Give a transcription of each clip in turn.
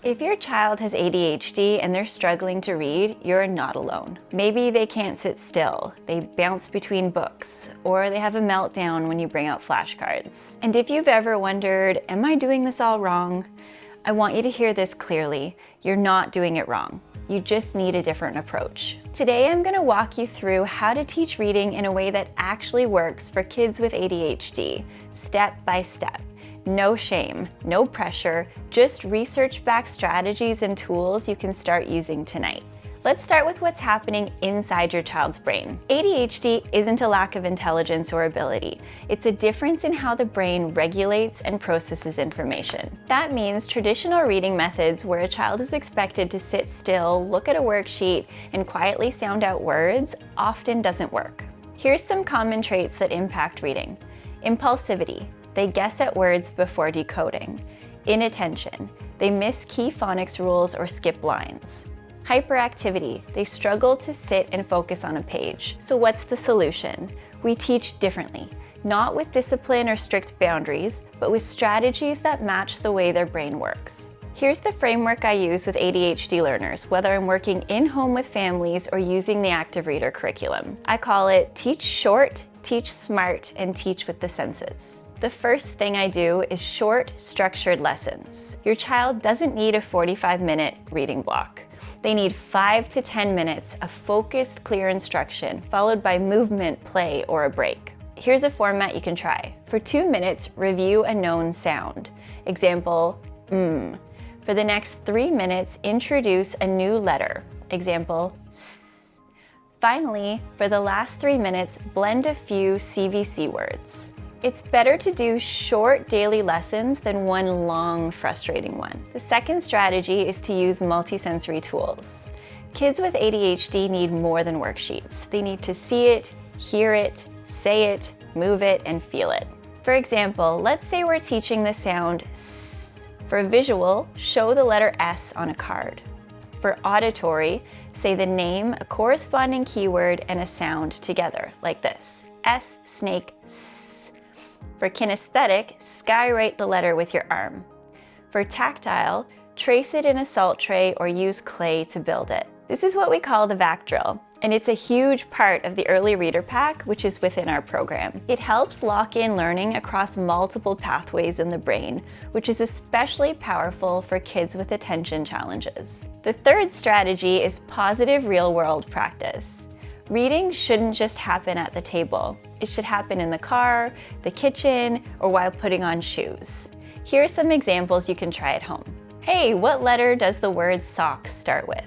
If your child has ADHD and they're struggling to read, you're not alone. Maybe they can't sit still, they bounce between books, or they have a meltdown when you bring out flashcards. And if you've ever wondered, am I doing this all wrong? I want you to hear this clearly. You're not doing it wrong. You just need a different approach. Today I'm going to walk you through how to teach reading in a way that actually works for kids with ADHD, step by step. No shame, no pressure, just research-backed strategies and tools you can start using tonight. Let's start with what's happening inside your child's brain. ADHD isn't a lack of intelligence or ability. It's a difference in how the brain regulates and processes information. That means traditional reading methods where a child is expected to sit still, look at a worksheet, and quietly sound out words often doesn't work. Here's some common traits that impact reading. Impulsivity. They guess at words before decoding. Inattention. They miss key phonics rules or skip lines. Hyperactivity. They struggle to sit and focus on a page. So what's the solution? We teach differently, not with discipline or strict boundaries, but with strategies that match the way their brain works. Here's the framework I use with ADHD learners, whether I'm working in-home with families or using the active reader curriculum. I call it teach short, teach smart, and teach with the senses. The first thing I do is short, structured lessons. Your child doesn't need a 45-minute reading block. They need 5 to 10 minutes of focused, clear instruction, followed by movement, play, or a break. Here's a format you can try. For 2 minutes, review a known sound. Example, For the next 3 minutes, introduce a new letter. Example, S. Finally, for the last 3 minutes, blend a few CVC words. It's better to do short daily lessons than one long, frustrating one. The second strategy is to use multisensory tools. Kids with ADHD need more than worksheets. They need to see it, hear it, say it, move it, and feel it. For example, let's say we're teaching the sound S. For visual, show the letter S on a card. For auditory, say the name, a corresponding keyword, and a sound together, like this. S, snake, S. For kinesthetic, skywrite the letter with your arm. For tactile, trace it in a salt tray or use clay to build it. This is what we call the VAKT drill, and it's a huge part of the early reader pack, which is within our program. It helps lock in learning across multiple pathways in the brain, which is especially powerful for kids with attention challenges. The third strategy is positive real-world practice. Reading shouldn't just happen at the table. It should happen in the car, the kitchen, or while putting on shoes. Here are some examples you can try at home. Hey, what letter does the word socks start with?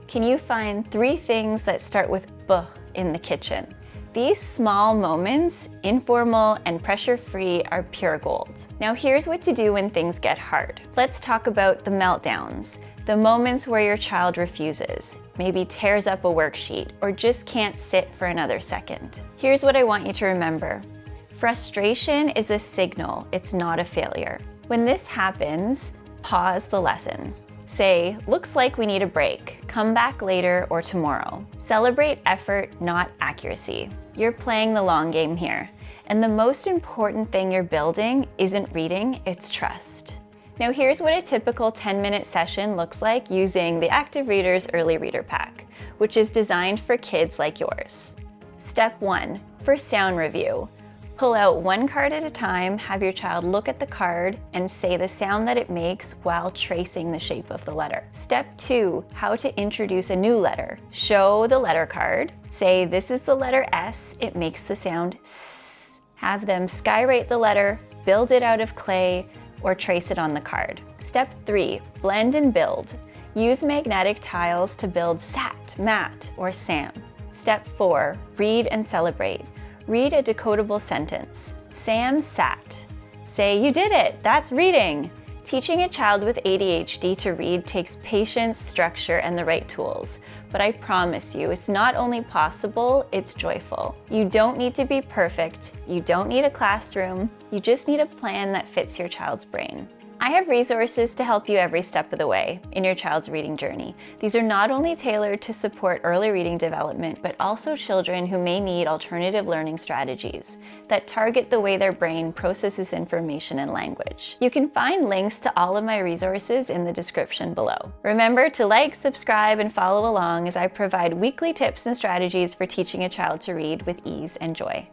Can you find 3 things that start with B in the kitchen? These small moments, informal and pressure-free, are pure gold. Now here's what to do when things get hard. Let's talk about the meltdowns, the moments where your child refuses, maybe tears up a worksheet, or just can't sit for another second. Here's what I want you to remember. Frustration is a signal, it's not a failure. When this happens, pause the lesson. Say, looks like we need a break. Come back later or tomorrow. Celebrate effort, not accuracy. You're playing the long game here. And the most important thing you're building isn't reading, it's trust. Now here's what a typical 10-minute session looks like using the Active Reader's Early Reader Pack, which is designed for kids like yours. Step 1, for sound review. Pull out 1 card at a time, have your child look at the card and say the sound that it makes while tracing the shape of the letter. Step 2, how to introduce a new letter. Show the letter card, say this is the letter S, it makes the sound S. Have them skywrite the letter, build it out of clay, or trace it on the card. Step 3, blend and build. Use magnetic tiles to build SAT, MAT, or SAM. Step 4, read and celebrate. Read a decodable sentence. Sam sat. Say, you did it, that's reading. Teaching a child with ADHD to read takes patience, structure, and the right tools. But I promise you, it's not only possible, it's joyful. You don't need to be perfect. You don't need a classroom. You just need a plan that fits your child's brain. I have resources to help you every step of the way in your child's reading journey. These are not only tailored to support early reading development, but also children who may need alternative learning strategies that target the way their brain processes information and language. You can find links to all of my resources in the description below. Remember to like, subscribe, and follow along as I provide weekly tips and strategies for teaching a child to read with ease and joy.